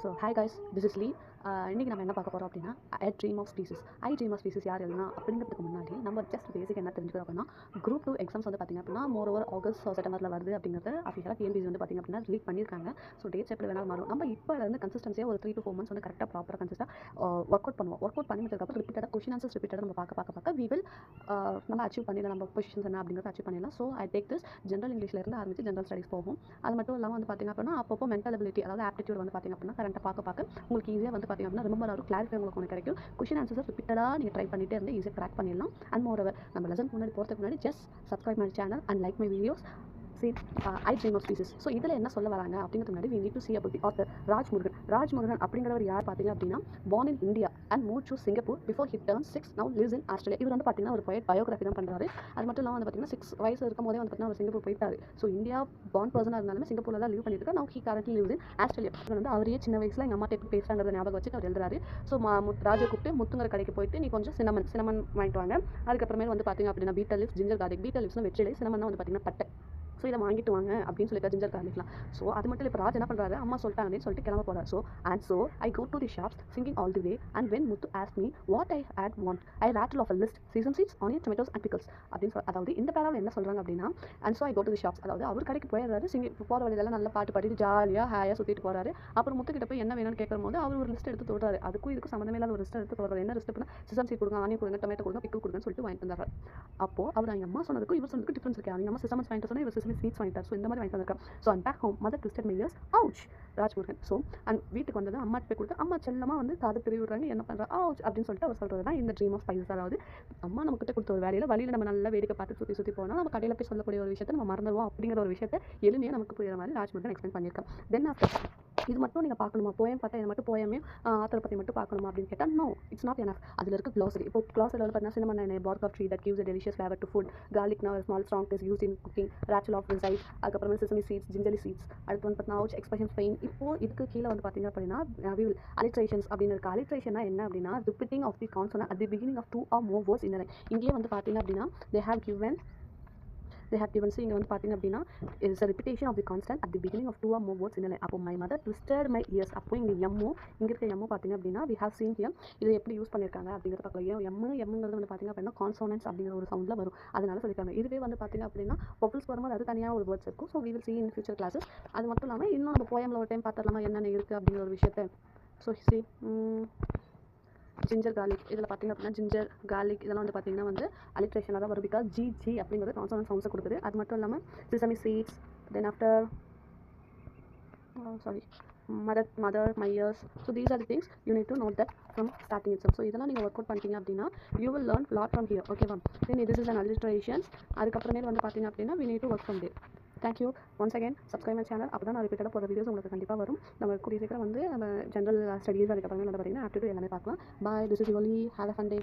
So hi guys, this is Lee. இன்றைக்கி நம்ம என்ன பார்க்க போகிறோம் அப்படின்னா ஐ ட்ரீம் ஆஃப் ஸ்பீசிஸ். யார் எழுதுனா அப்படிங்கிறதுக்கு முன்னாடி நம்ம ஜஸ்ட் பேசிக் என்ன தெரிஞ்சுக்கிறோம் அப்படின்னா, குரூப் 2 எக்ஸாம்ஸ் வந்து பார்த்திங்க அப்படின்னா மோரோவர் ஆகஸ்ட் செப்டம்பரில் வருது அப்படிங்கிறது அஃபிஷியலாக டிஎன்பிசி வந்து பார்த்திங்க அப்படின்னா ரிலீட் பண்ணியிருக்காங்க. ஸோ டேட்ஸ் எப்படி வேணாலும் மாறும். நம்ம இப்போ இருந்து கன்சிஸ்டன்சியாக ஒரு 3 to 4 months வந்து கரெக்டாக ப்ராப்பராக கன்சிஸ்டாக ஒர்க் அவுட் பண்ணுவோம். ஒர்க் அவுட் பண்ணிட்டதுக்கப்புறம் ரிப்பீட்டடாக கொஷின் ஆன்சர்ஸ் ரிப்பீட்டடாக நம்ம பார்க்க வி வில் நம்ம அச்சீவ் பண்ணிடலாம். நம்ம பொசிஷன்ஸ் என்ன அப்படிங்கிறத அச்சீவ் பண்ணிடலாம். So I take this general இங்கிலீஷ்லேருந்து ஆரம்பிச்சு ஜென்ரல் ஸ்டடீஸ் போகும். அது மட்டும் இல்லாமல் வந்து பார்த்திங்க அப்படின்னா அப்பப்போ மென்டல் அபிலிட்டி, அதாவது ஆப்டிடியூட் வந்து பார்த்திங்க அப்படின்னா கரெக்டாக பார்க்க உங்களுக்கு ஈஸியாக வந்து பார்த்திங்க அப்படின்னா ரொம்ப ஒரு கிளாரிஃபை உங்களுக்கு ஒன்று கிடைக்கும். கொஷின் ஆன்சர்ஸ் ரிப்பீட்டடாக நீங்கள் ட்ரை பண்ணிட்டே இருந்து ஈஸியாக ட்ராக் பண்ணிடலாம். அண்ட் மோரோவர் நம்ம லெசன் முன்னாடி போகிறதுக்கு முன்னாடி just subscribe my channel and like my videos. I dream of species. So இதில் என்ன சொல்ல வராங்க அப்படிங்கிறது முன்னாடி we need to see about the author Rajmurugan அப்படிங்கிறவர் யார் பார்த்தீங்க அப்படின்னா, born in India and moved to Singapore before he turned 6, now lives in Australia. இவர் வந்து பார்த்தீங்கன்னா ஒரு poet பயோகிராஃபி தான் பண்ணுறாரு. அது மட்டும் இல்லாமல் வந்து பார்த்தீங்கன்னா 6 வயசு இருக்கும் போதே வந்து பார்த்தீங்கன்னா அவர் சிங்கப்பூர் போயிட்டாரு. ஸோ இந்தியா பார்ன் பர்சனாக இருந்தாலுமே சிங்கப்பூரில் தான் லீவ் பண்ணிட்டு இருக்கா. now he currently lives in Australia. வந்து அவரே சின்ன வயசில் எங்கள் அம்மா எப்படி பேசுகிறாங்கிறத ஞாபகம் வச்சுட்டு அவர் எழுதுறாரு. ஸோ ராஜா கூப்பிட்டு முத்துங்கிற கடைக்கு போயிட்டு நீ கொஞ்சம் சினமன் வாங்கிட்டு வாங்க. அதுக்கப்புறமேல் வந்து பார்த்தீங்க அப்படின்னா betel leaves, ginger garlic. Betel லிப்ஸ்னா வெற்றிலை, சினமன் வந்து பார்த்தீங்கன்னா பட்டை. ஸோ இதை வாங்கிட்டு வாங்க அப்படின்னு சொல்லிட்டு ஜிஞ்சர் கார்லிக்லாம். ஸோ அது மட்டும் இப்போ ராஜ் என்ன பண்ணுறாரு, அம்மா சொல்லிட்டாங்கன்னு சொல்லிட்டு கிளம்ப போகிறார். So I go to the shops singing all the way and when Muthu ask me what I had want I rattle off a list season seeds onion tomatoes and pickles அப்படின்னு சொல்லி, அதாவது இந்த பேராவில் என்ன சொல்கிறாங்க அப்படின்னா, and so I go to the shops, அதாவது அவர் கடைக்கு போயிடுறாரு. போகிற வழியிலலாம் நல்ல பாட்டு பாடிட்டு ஜாலியாக ஹாயாக சுற்றிட்டு போகிறாரு. அப்புறம் முத்துக்கிட்ட போய் என்ன வேணும்னு கேட்கும் போது அவர் ஒரு லிஸ்ட் எடுத்து தோடுறாரு. அதுக்கும் இதுக்கும் சம்மந்தமே இல்லாத ஒரு லிஸ்ட் எடுத்து தோடுறாரு. என்ன லிஸ்ட் அப்படின்னா சீசன் சீட் கொடுங்க, ஆனியன் கொடுங்க, டொமேட்டோ கொடுங்க, பிக்கல் கொடுங்கன்னு சொல்லிட்டு வாங்கிட்டு வந்தார். அப்போ அவர் அவங்க அம்மா சொன்னதுக்கும் இவர் சொன்னதுக்கு டிஃபரன்ஸ் இருக்கு. அவங்க அம்மா சிசமன்ஸ் வாங்கிட்டு சொன்னால் இவர் சிசமன் ஸ்வீட்ஸ் வாங்கிட்டார். ஸோ இந்த மாதிரி வாங்கிட்டு வந்திருக்காங்க. So and back home mother twisted my ears ouch Rajmurugan. So and வீட்டுக்கு வந்தது அம்மா போய் கொடுத்து அம்மா செல்லமாக வந்து காது திருவி விடுறாங்க. என்ன பண்ணுறா அவுச் அப்படின்னு சொல்லிட்டு அவர் சொல்கிறது தான் இந்த ட்ரீம் ஆஃப் ஸ்பைசஸ். அதாவது அம்மா நம்மக்கிட்ட கொடுத்த ஒரு வழியில் நம்ம நல்லா வேடிக்கை பார்த்து சுற்றி போனால் நம்ம கடையில் போய் சொல்லக்கூடிய ஒரு விஷயத்தை நம்ம மறந்துடுவோம் அப்படிங்கிற ஒரு விஷயத்தை எளிமையாக நமக்கு புரியுற மாதிரி ராஜ்முருகன் எக்ஸ்பிளைன் பண்ணியிருக்கேன். தென் ஆஃப்டர் இது மட்டும் நீங்கள் பார்க்கணுமா, போயம் பார்த்தா இது மட்டும் போயமையும் ஆத்தரை பற்றி மட்டும் பார்க்கணுமா அப்படின்னு கேட்டால் நோ, இட்ஸ் நாட் எனஃப். அதில் இருக்க க்ளாசரி. இப்போ க்ளாசரில் வந்து பார்த்தீங்கன்னா cinnamon bark of tree that gives a delicious flavor to food, garlic now a small strong taste used in cooking, rattle of reside, அதுக்கப்புறமா sesame seeds, gingerly seeds, அடுத்து வந்து பார்த்தீங்கன்னா ouch expressions pain. இப்போ இதுக்கு கீழே வந்து பார்த்தீங்க அப்படின்னா alliterations அப்படின்னு இருக்குது. alliterationனா என்ன அப்படின்னா repeating of the consonant at the beginning of 2 or more words in a line. இங்கேயே வந்து பார்த்தீங்க அப்படின்னா they have given இங்கே வந்து பார்த்தீங்க அப்படின்னா is a repetition of the constant at the beginning of 2 or more words in a line. அப்போ my mother twisted my ears. அப்போ இங்கே இங்கே இருக்க எம்மோ பார்த்தீங்க அப்படின்னா we have seen here இதை எப்படி யூஸ் பண்ணியிருக்காங்க அப்படிங்கிறத பார்க்கலாம். எம்முங்கிறது வந்து பார்த்தீங்க அப்படின்னா கான்சோனன்ட்ஸ் அப்படிங்கிற ஒரு சவுண்டில் வரும், அதனால சொல்லியிருக்காங்க. இதுவே வந்து பார்த்தீங்க அப்படின்னா பப்புள்ஸ் வரும்போது அது தனியாக ஒரு வேர்ட்ஸ் இருக்கும். So we will see in future classes. அது மட்டும் இல்லாமல் இன்னும் நம்ம போயமில் ஒரு டைம் பார்த்துடலாமா என்னென்ன இருக்குது அப்படிங்கிற ஒரு விஷயத்தை. ஸோ ஜிஞ்சர் கார்லிக், இதில் பார்த்திங்க அப்படின்னா ஜிஞ்சர் கார்லிக் இதெல்லாம் வந்து பார்த்திங்கன்னா வந்து அலிட்ரேஷனாக தான் வரும். பிகாஸ் ஜி அப்படிங்கிறது கான்சோனன்ட் சவுண்ட்ஸை கொடுக்குது. அது மட்டும் இல்லாமல் sesame seeds, then after mother my ears. So these are the things you need to note that from starting itself. So இதெல்லாம் நீங்கள் ஒர்க் அவுட் பண்ணிட்டீங்க அப்படின்னா you will learn lot from here. Okay ma'am, then this is an alliteration. அதுக்கப்புறமே வந்து பார்த்திங்க அப்படின்னா we need to work from there. Thank you once again. subscribe my channel. அப்போ தான் நான் ரிப்பீட்டடாக போகிற வீடியோஸ் உங்களுக்கு கண்டிப்பாக வரும். நம்ம கூடிய சீக்கிரம் வந்து நம்ம ஜென்ரல் ஸ்டடீஸ் அதுக்கப்புறமே வந்து பார்த்திங்கன்னா ஆப்டிடியூட் எல்லாமே பார்க்கலாம். Bye, this is Yoli. Have a fun day.